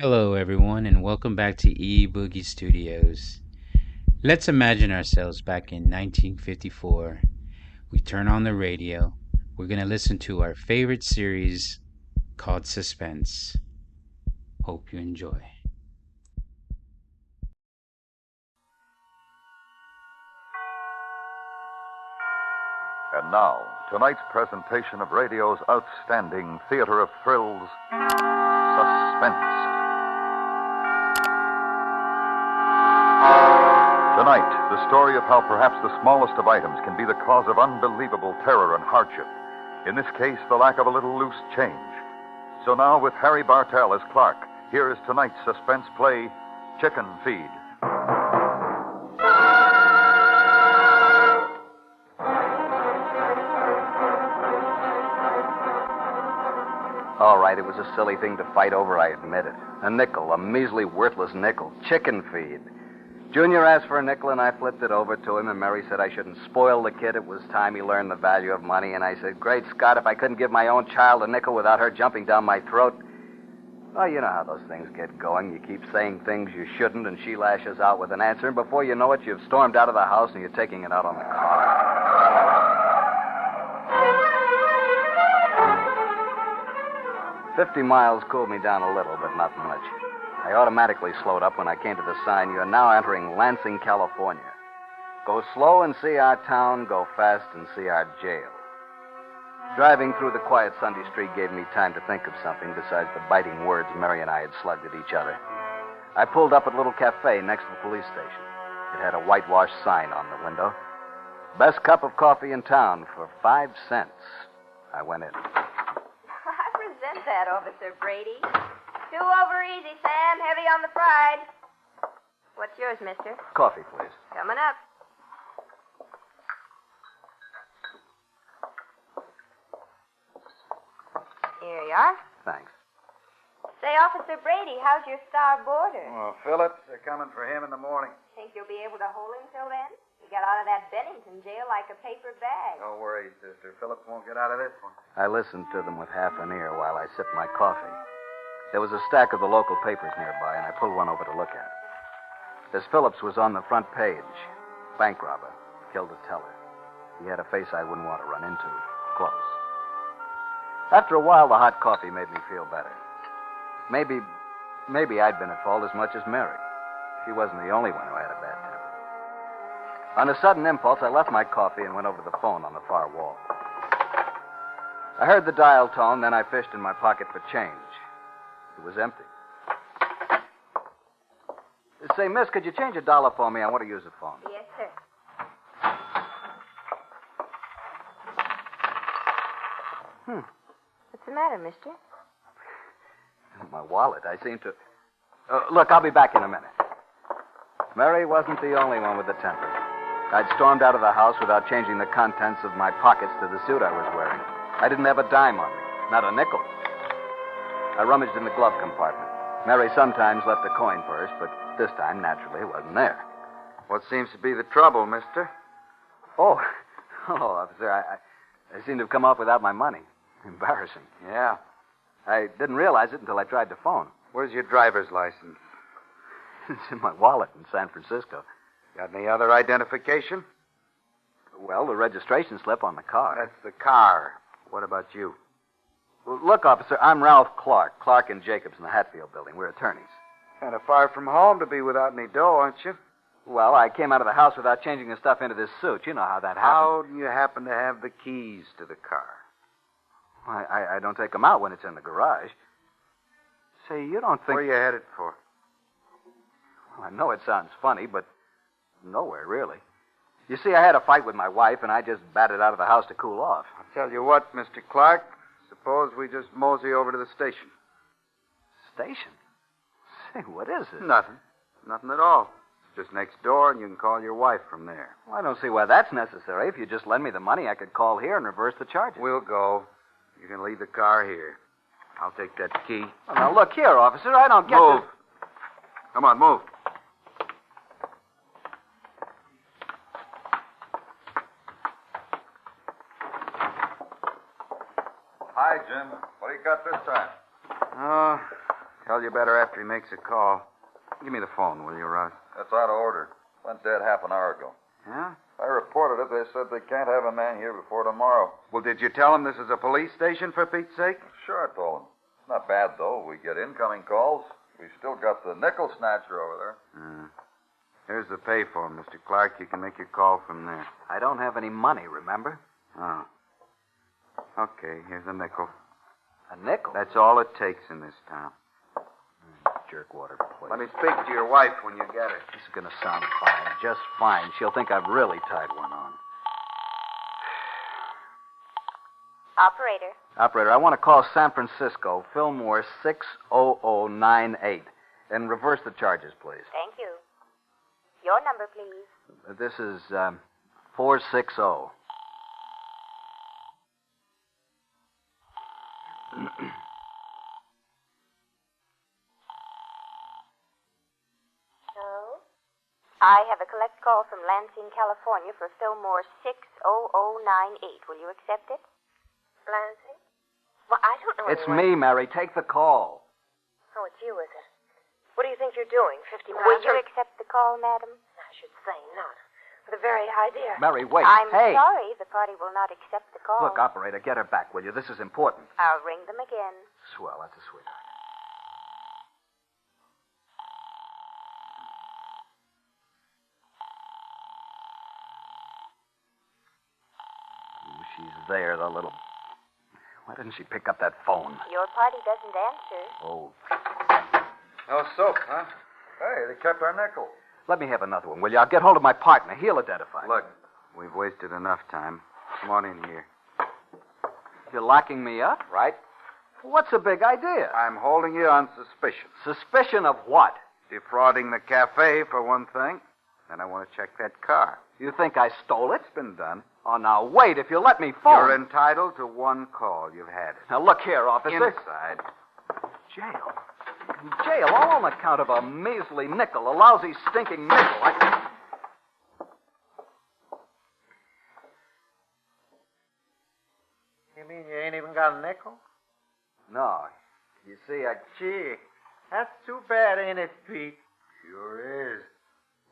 Hello, everyone, and welcome back to Boogie Studios. Let's imagine ourselves back in 1954. We turn on the radio. We're going to listen to our favorite series called Suspense. Hope you enjoy. And now, tonight's presentation of radio's outstanding theater of thrills, Suspense. Tonight, the story of how perhaps the smallest of items can be the cause of unbelievable terror and hardship. In this case, the lack of a little loose change. So now, with Harry Bartell as Clark, here is tonight's suspense play, Chicken Feed. All right, it was a silly thing to fight over, I admit it. A nickel, a measly, worthless nickel. Chicken feed. Junior asked for a nickel, and I flipped it over to him, and Mary said I shouldn't spoil the kid. It was time he learned the value of money, and I said, Great Scott, if I couldn't give my own child a nickel without her jumping down my throat. Well, you know how those things get going. You keep saying things you shouldn't, and she lashes out with an answer, and before you know it, you've stormed out of the house, and you're taking it out on the car. 50 miles cooled me down a little, but not much. I automatically slowed up when I came to the sign, "You are now entering Lansing, California. Go slow and see our town, go fast and see our jail." Driving through the quiet Sunday street gave me time to think of something besides the biting words Mary and I had slugged at each other. I pulled up at a little cafe next to the police station. It had a whitewashed sign on the window. Best cup of coffee in town for 5 cents. I went in. I resent that, Officer Brady. Two over easy, Sam. Heavy on the fried. What's yours, mister? Coffee, please. Coming up. Here you are. Thanks. Say, Officer Brady, how's your star boarder? Well, Phillips, they're coming for him in the morning. Think you'll be able to hold him till then? He got out of that Bennington jail like a paper bag. Don't worry, sister. Phillips won't get out of this one. I listened to them with half an ear while I sipped my coffee. There was a stack of the local papers nearby, and I pulled one over to look at. This Phillips was on the front page. Bank robber. Killed a teller. He had a face I wouldn't want to run into. Close. After a while, the hot coffee made me feel better. Maybe I'd been at fault as much as Mary. She wasn't the only one who had a bad temper. On a sudden impulse, I left my coffee and went over to the phone on the far wall. I heard the dial tone, then I fished in my pocket for change. It was empty. Say, miss, could you change $1 for me? I want to use the phone. Yes, sir. What's the matter, mister? My wallet. I seem to... look, I'll be back in a minute. Mary wasn't the only one with the temper. I'd stormed out of the house without changing the contents of my pockets to the suit I was wearing. I didn't have a dime on me. Not a nickel. I rummaged in the glove compartment. Mary sometimes left a coin purse, but this time, naturally, it wasn't there. What seems to be the trouble, mister? Oh, officer, I seem to have come off without my money. Embarrassing. Yeah. I didn't realize it until I tried to phone. Where's your driver's license? It's in my wallet in San Francisco. Got any other identification? Well, the registration slip on the car. That's the car. What about you? Well, look, officer, I'm Ralph Clark. Clark and Jacobs in the Hatfield building. We're attorneys. Kind of far from home to be without any dough, aren't you? Well, I came out of the house without changing the stuff into this suit. You know how that How happens. do you happen to have the keys to the car? I don't take them out when it's in the garage. Say, you don't think... Where are you headed for? Well, I know it sounds funny, but nowhere, really. You see, I had a fight with my wife, and I just batted out of the house to cool off. I'll tell you what, Mr. Clark. Suppose we just mosey over to the station. Station? Say, what is it? Nothing. Nothing at all. It's just next door, and you can call your wife from there. Well, I don't see why that's necessary. If you just lend me the money, I could call here and reverse the charges. We'll go. You can leave the car here. I'll take that key. Well, now, look here, officer. I don't get Move. this. Come on, move. Hi, Jim. What do you got this time? Oh, Tell you better after he makes a call. Give me the phone, will you, Russ? That's out of order. Went dead half an hour ago. Yeah? I reported it. They said they can't have a man here before tomorrow. Well, did you tell him this is a police station, for Pete's sake? Sure, I told him. Not bad, though. We get incoming calls. We still got the nickel snatcher over there. Here's the payphone, Mr. Clark. You can make your call from there. I don't have any money, remember? Oh. Okay, here's a nickel. A nickel? That's all it takes in this town. Jerkwater place. Let me speak to your wife when you get her. This is going to sound fine, just fine. She'll think I've really tied one on. Operator. Operator, I want to call San Francisco, Fillmore 60098, and reverse the charges, please. Thank you. Your number, please. This is 460. I have a collect call from Lansing, California for Fillmore 60098. Will you accept it? Lansing? Well, I don't know It's me, Mary. Take the call. Oh, it's you, is it? What do you think you're doing? 50 miles Will you from... accept the call, madam? I should say not. For the very idea. Mary, wait. I'm Hey. sorry. The party will not accept the call. Look, operator, get her back, will you? This is important. I'll ring them again. Swell, that's a sweetheart. Ooh, she's there, the little... Why didn't she pick up that phone? Your party doesn't answer. Oh. No soap, huh? Hey, they kept our nickel. Let me have another one, will you? I'll get hold of my partner. He'll identify. Look, we've wasted enough time. Come on in here. You're locking me up? Right. What's the big idea? I'm holding you on suspicion. Suspicion of what? Defrauding the cafe, for one thing. Then I want to check that car. You think I stole it? It's been done. Oh, now, wait. If you let me phone... You're entitled to one call. You've had it. Now, look here, officer. Inside. Jail. Jail, all on account of a measly nickel, a lousy, stinking nickel. You mean you ain't even got a nickel? No. You see, Gee, that's too bad, ain't it, Pete? Sure is.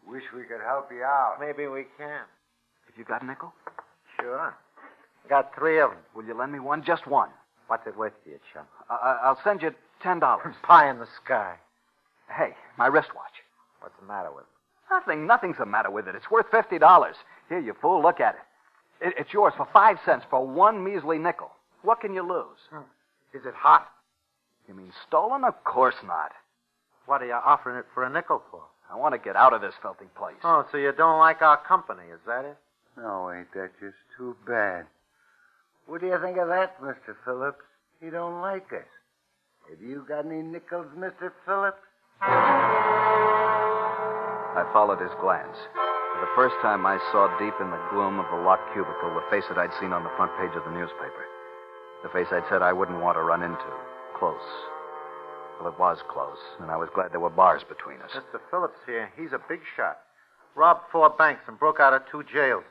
Wish we could help you out. Maybe we can. Have you got a nickel? Sure. Got 3 of them. Will you lend me one? Just one. What's it worth to you, chum? I'll send you $10. Pie in the sky. Hey, my wristwatch. What's the matter with it? Nothing's the matter with it. It's worth $50. Here, you fool, look at it. It's yours for 5 cents for one measly nickel. What can you lose? Is it hot? You mean stolen? Of course not. What are you offering it for a nickel for? I want to get out of this filthy place. Oh, so you don't like our company, is that it? No, ain't that just too bad? What do you think of that, Mr. Phillips? He don't like us. Have you got any nickels, Mr. Phillips? I followed his glance. For the first time, I saw deep in the gloom of the locked cubicle the face that I'd seen on the front page of the newspaper. The face I'd said I wouldn't want to run into. Close. Well, it was close, and I was glad there were bars between us. Mr. Phillips here, he's a big shot. Robbed 4 banks and broke out of 2 jails.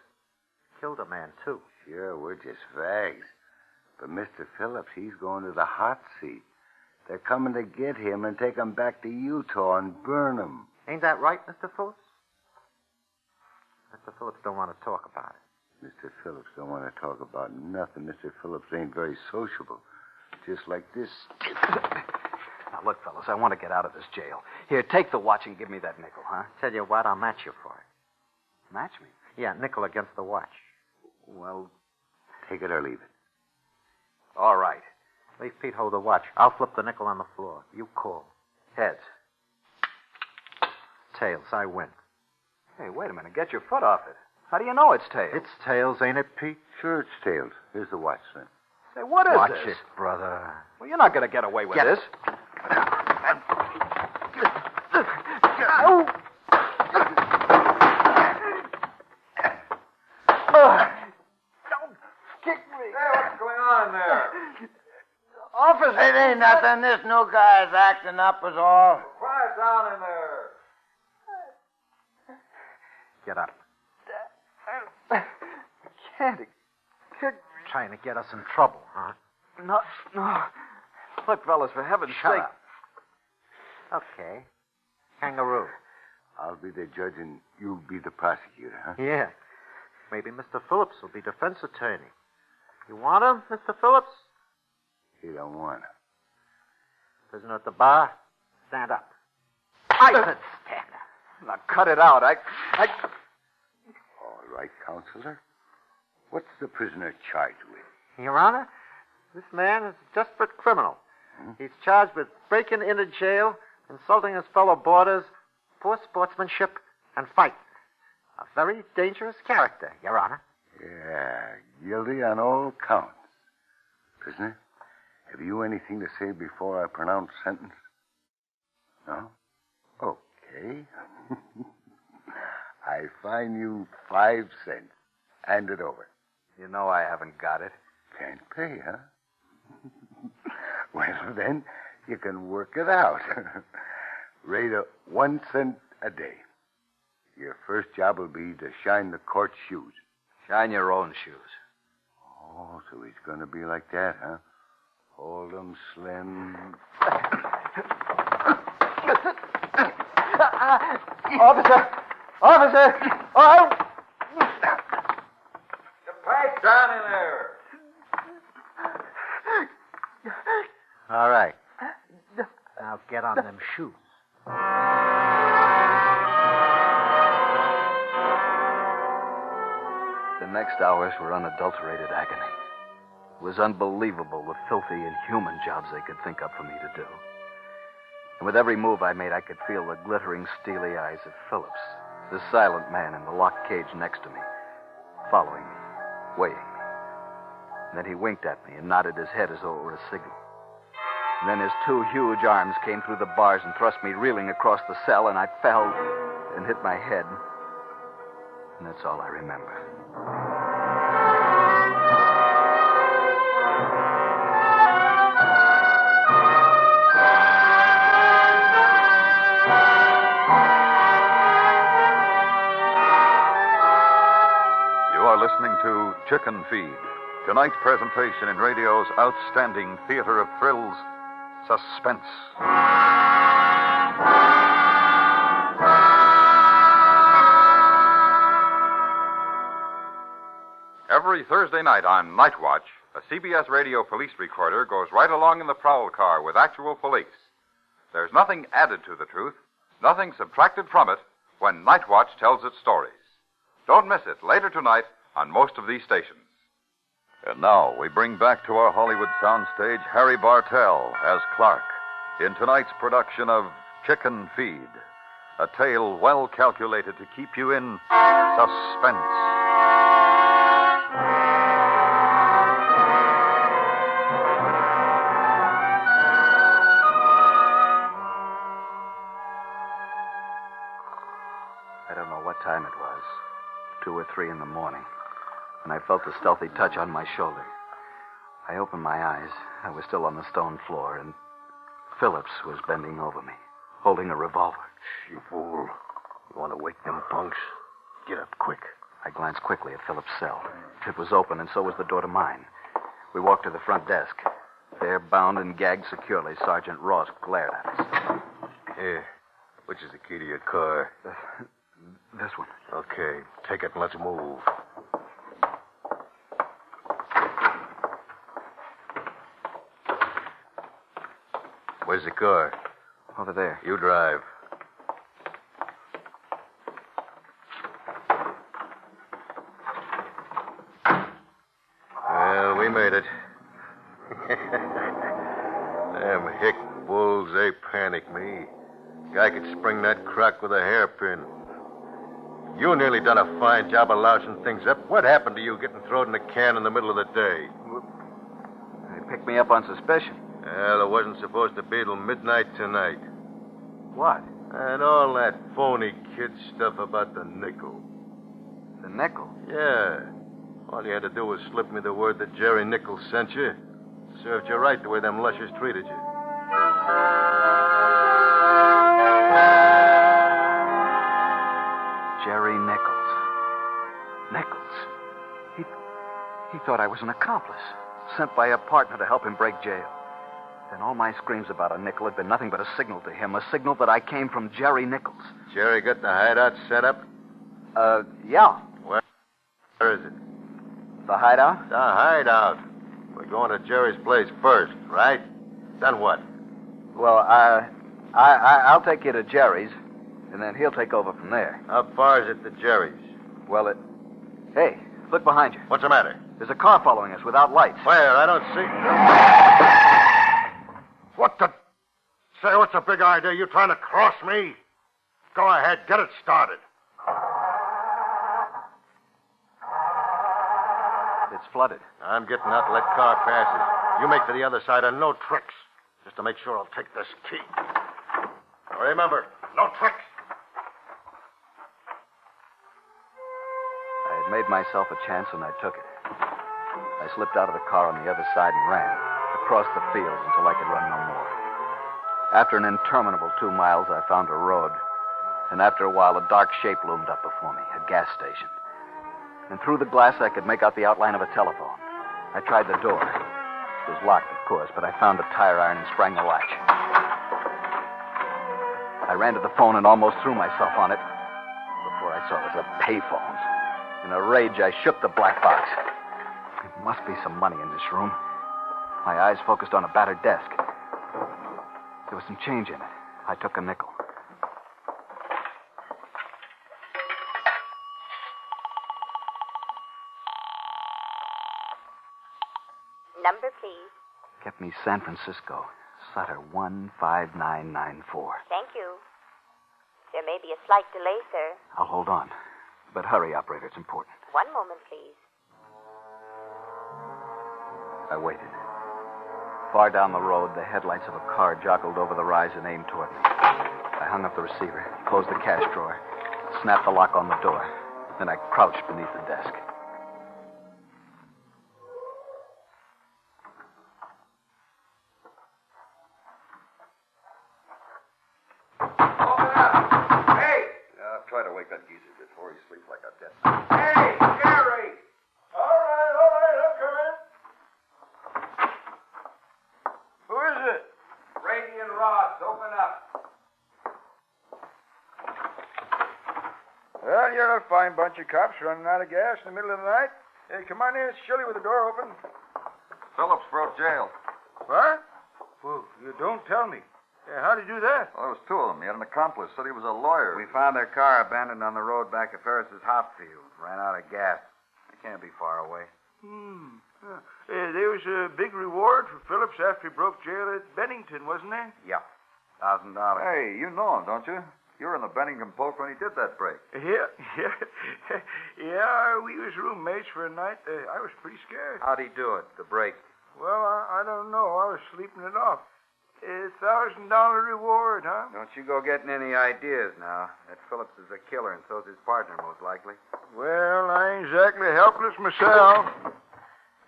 Killed a man, too. Sure, we're just fags. But Mr. Phillips, he's going to the hot seat. They're coming to get him and take him back to Utah and burn him. Ain't that right, Mr. Phillips? Mr. Phillips don't want to talk about it. Mr. Phillips don't want to talk about nothing. Mr. Phillips ain't very sociable. Just like this. Now, look, fellas, I want to get out of this jail. Here, take the watch and give me that nickel, huh? Tell you what, I'll match you for it. Match me? Yeah, nickel against the watch. Well, Take it or leave it. all right. Leave Pete hold the watch. I'll flip the nickel on the floor. You call. Heads. Tails, I win. Hey, wait a minute. Get your foot off it. How do you know it's tails? It's tails, ain't it, Pete? Sure, it's tails. Here's the watch, son. Say, what is Watch this? it, brother. Well, you're not going to get away with Get this. Don't kick me. Hey, what's going on there? Officer, it ain't nothing. This new guy's acting up is all. Quiet down in there. Get up. Can't. Trying to get us in trouble, huh? No. Look, fellas, for heaven's Shut sake. up. Okay. Kangaroo. I'll be the judge and you'll be the prosecutor, huh? Yeah. Maybe Mr. Phillips will be defense attorney. You want him, Mr. Phillips? He don't want him. Prisoner at the bar, stand up. I said stand up. Now cut it out. I... All right, counselor. What's the prisoner charged with? Your Honor, this man is a desperate criminal. He's charged with breaking into jail, insulting his fellow boarders, poor sportsmanship, and fight. A very dangerous character, Your Honor. Yeah, guilty on all counts. Prisoner, have you anything to say before I pronounce sentence? No? Okay. I fine you 5 cents. Hand it over. You know I haven't got it. Can't pay, huh? Well, then, you can work it out. Rate of 1 cent a day. Your first job will be to shine the court shoes. Shine your own shoes. Oh, so he's going to be like that, huh? Hold 'em slim. Officer! Officer! Oh! Pipe down in there. All right. Now get on them shoes. The next hours were unadulterated agony. It was unbelievable the filthy, inhuman jobs they could think up for me to do. And with every move I made, I could feel the glittering, steely eyes of Phillips, the silent man in the locked cage next to me, following me, weighing me. And then he winked at me and nodded his head as though it were a signal. And then his 2 huge arms came through the bars and thrust me reeling across the cell, and I fell and hit my head. And that's all I remember. You are listening to Chicken Feed, tonight's presentation in radio's outstanding theater of thrills, Suspense. Every Thursday night on Night Watch, a CBS radio police recorder goes right along in the prowl car with actual police. There's nothing added to the truth, nothing subtracted from it when Night Watch tells its stories. Don't miss it later tonight on most of these stations. And now we bring back to our Hollywood soundstage Harry Bartell as Clark in tonight's production of Chicken Feed, a tale well calculated to keep you in suspense. I don't know what time it was, 2 or 3 in the morning, and I felt a stealthy touch on my shoulder. I opened my eyes. I was still on the stone floor, and Phillips was bending over me, holding a revolver. You fool. You want to wake them punks? Get up quick. I glanced quickly at Phillips' cell. It was open, and so was the door to mine. We walked to the front desk. There, bound and gagged securely, Sergeant Ross glared at us. Here. Which is the key to your car? This one. Okay. Take it and let's move. Where's the car? Over there. You drive. Well, we made it. Them hick bulls, they panicked me. Guy could spring that crock with a hairpin. You nearly done a fine job of lousing things up. What happened to you getting thrown in a can in the middle of the day? They picked me up on suspicion. Well, it wasn't supposed to be till midnight tonight. What? And all that phony kid stuff about the nickel. The nickel? Yeah. All you had to do was slip me the word that Jerry Nichols sent you. Served you right the way them lushers treated you. Jerry Nichols. Nichols? He thought I was an accomplice, sent by a partner to help him break jail. Then all my screams about a nickel had been nothing but a signal to him, a signal that I came from Jerry Nichols. Jerry got the hideout set up? Yeah. Where is it? The hideout? The hideout. We're going to Jerry's place first, right? Then what? Well, I'll take you to Jerry's, and then he'll take over from there. How far is it to Jerry's? Well, Hey, look behind you. What's the matter? There's a car following us without lights. Where? I don't see... What the... Say, what's the big idea? You trying to cross me? Go ahead, get it started. It's flooded. I'm getting out to let car passes. You make for the other side and no tricks. Just to make sure I'll take this key. Now remember, no tricks. I had made myself a chance, and I took it. I slipped out of the car on the other side and ran across the fields until I could run no more. After an interminable 2 miles, I found a road. And after a while, a dark shape loomed up before me, a gas station. And through the glass, I could make out the outline of a telephone. I tried the door. It was locked, of course, but I found a tire iron and sprang the latch. I ran to the phone and almost threw myself on it before I saw it was a payphone. In a rage, I shook the black box. There must be some money in this room. My eyes focused on a battered desk. There was some change in it. I took a nickel. Number, please. Kept me San Francisco. Sutter 15994. Thank you. There may be a slight delay, sir. I'll hold on. But hurry, operator. It's important. One moment, please. I waited. Far down the road, the headlights of a car joggled over the rise and aimed toward me. I hung up the receiver, closed the cash drawer, snapped the lock on the door. Then I crouched beneath the desk. I'll try to wake that geezer before he sleeps like a dead. Hey, Jerry! All right, I'm coming. Who is it? Brady and Ross, open up. Well, you're a fine bunch of cops running out of gas in the middle of the night. Hey, come on in. It's chilly with the door open. Phillips broke jail. What? Well, you don't tell me. Yeah, how'd he do that? Well, there was two of them. He had an accomplice. Said he was a lawyer. We found their car abandoned on the road back at Ferris's hop field. Ran out of gas. They can't be far away. There was a big reward for Phillips after he broke jail at Bennington, wasn't there? Yeah. $1,000. Hey, you know him, don't you? You were in the Bennington Post when he did that break. Yeah. We was roommates for a night. I was pretty scared. How'd he do it, the break? Well, I don't know. I was sleeping it off. $1,000 reward, huh? Don't you go getting any ideas now. That Phillips is a killer, and so's his partner, most likely. Well, I ain't exactly helpless myself.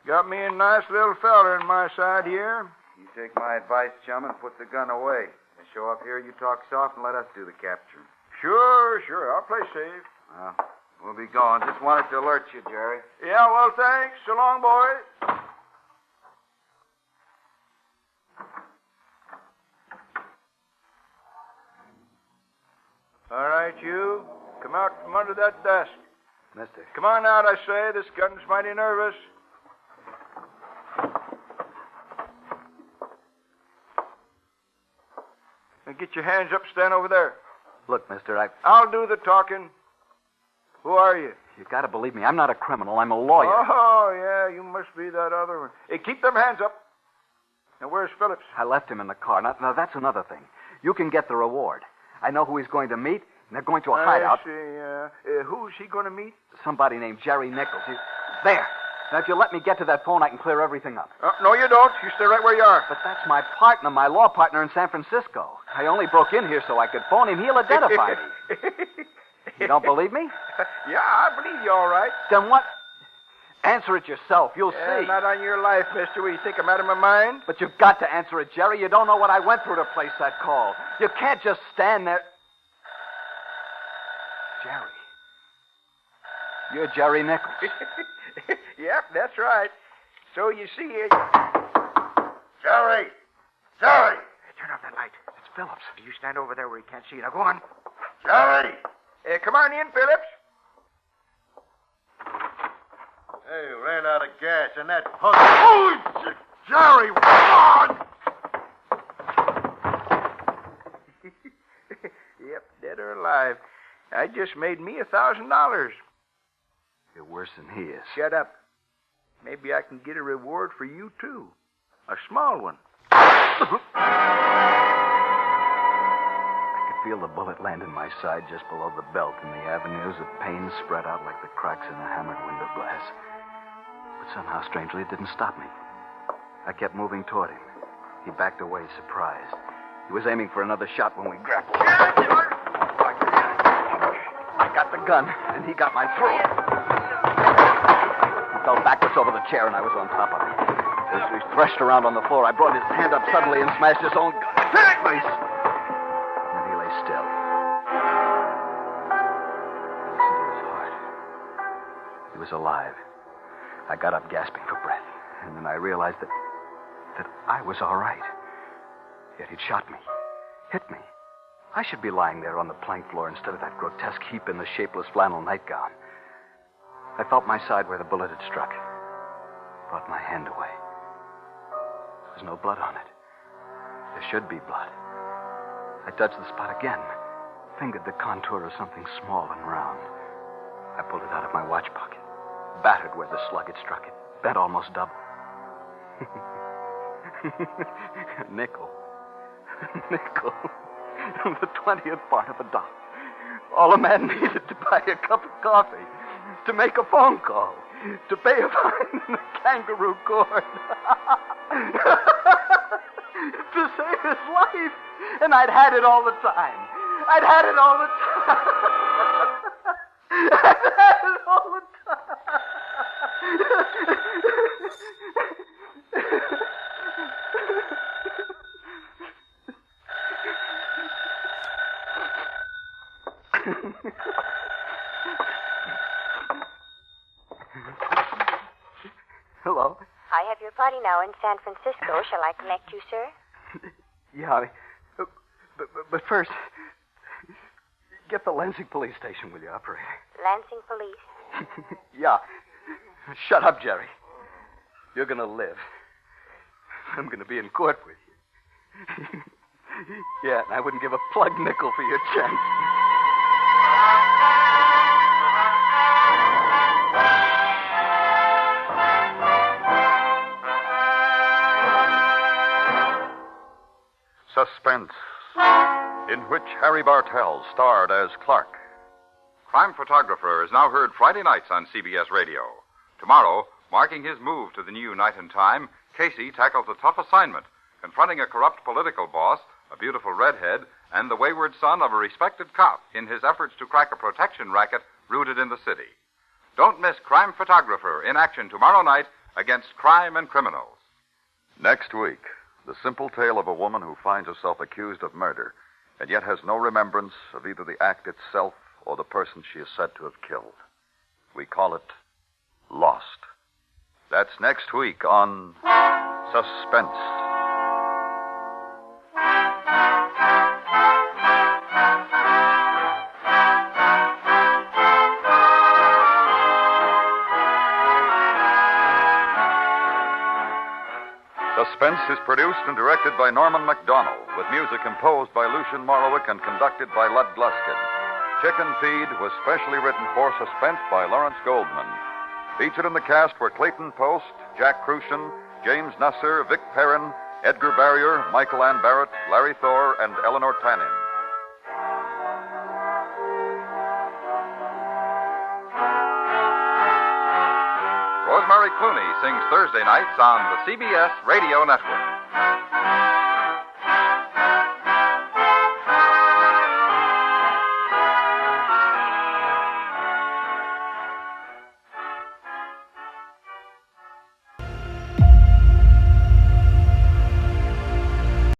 Got me a nice little fella in my side here. You take my advice, chum, and put the gun away. You show up here, you talk soft, and let us do the capturing. Sure. I'll play safe. Well, we'll be going. Just wanted to alert you, Jerry. Yeah, well, thanks. So long, boys. All right, you. Come out from under that desk. Mister. Come on out, I say. This gun's mighty nervous. Now get your hands up, stand over there. Look, mister, I'll do the talking. Who are you? You gotta believe me. I'm not a criminal. I'm a lawyer. Oh, yeah, you must be that other one. Hey, keep them hands up. Now, where's Phillips? I left him in the car. Now, that's another thing. You can get the reward. I know who he's going to meet, and they're going to a hideout. I see, who's he going to meet? Somebody named Jerry Nichols. There. Now, if you let me get to that phone, I can clear everything up. No, you don't. You stay right where you are. But that's my partner, my law partner in San Francisco. I only broke in here so I could phone him. He'll identify me. You don't believe me? Yeah, I believe you all right. Then what? Answer it yourself. You'll see. Not on your life, mister. Will you think I'm out of my mind? But you've got to answer it, Jerry. You don't know what I went through to place that call. You can't just stand there. Jerry. You're Jerry Nichols. Yep, that's right. So you see... Jerry! Jerry! Turn off that light. It's Phillips. You stand over there where he can't see. Now, go on. Jerry! Come on in, Phillips. Hey, ran out of gas, and that punk... Oh, Jerry! Run! Yep, dead or alive. I just made me $1,000. You're worse than he is. Shut up. Maybe I can get a reward for you, too. A small one. I could feel the bullet land in my side just below the belt, and the avenues of pain spread out like the cracks in a hammered window glass. But somehow, strangely, it didn't stop me. I kept moving toward him. He backed away, surprised. He was aiming for another shot when we grappled. I got the gun, and he got my throat. He fell backwards over the chair, and I was on top of him. As we threshed around on the floor, I brought his hand up suddenly and smashed his own gun in his face. And then he lay still. I listened to his heart. He was alive. I got up gasping for breath, and then I realized that I was all right. Yet he'd shot me, hit me. I should be lying there on the plank floor instead of that grotesque heap in the shapeless flannel nightgown. I felt my side where the bullet had struck. Brought my hand away. There was no blood on it. There should be blood. I touched the spot again, fingered the contour of something small and round. I pulled it out of my watch pocket, battered where the slug had struck it, bent almost double. A nickel. Nickel. The 20th part of a dollar. All a man needed to buy a cup of coffee, to make a phone call, to pay a fine in a kangaroo court. To save his life. And I'd had it all the time. I'd had it all the time. I'd had it all the Hello? I have your party now in San Francisco. Shall I connect you, sir? Yeah, but first, get the Lansing police station, will you, operator? Lansing Police? Yeah. Shut up, Jerry. You're going to live. I'm going to be in court with you. Yeah, and I wouldn't give a plug nickel for your chance. Suspense, in which Harry Bartell starred as Clark. Crime Photographer is now heard Friday nights on CBS Radio. Tomorrow, marking his move to the new Night and Time, Casey tackles a tough assignment, confronting a corrupt political boss, a beautiful redhead, and the wayward son of a respected cop in his efforts to crack a protection racket rooted in the city. Don't miss Crime Photographer in action tomorrow night against crime and criminals. Next week, the simple tale of a woman who finds herself accused of murder and yet has no remembrance of either the act itself or the person she is said to have killed. We call it Lost. That's next week on Suspense. Suspense is produced and directed by Norman MacDonald, with music composed by Lucian Morowick and conducted by Lud Gluskin. Chicken Feed was specially written for Suspense by Lawrence Goldman. Featured in the cast were Clayton Post, Jack Crucian, James Nusser, Vic Perrin, Edgar Barrier, Michael Ann Barrett, Larry Thor, and Eleanor Tanin. Rosemary Clooney sings Thursday nights on the CBS Radio Network.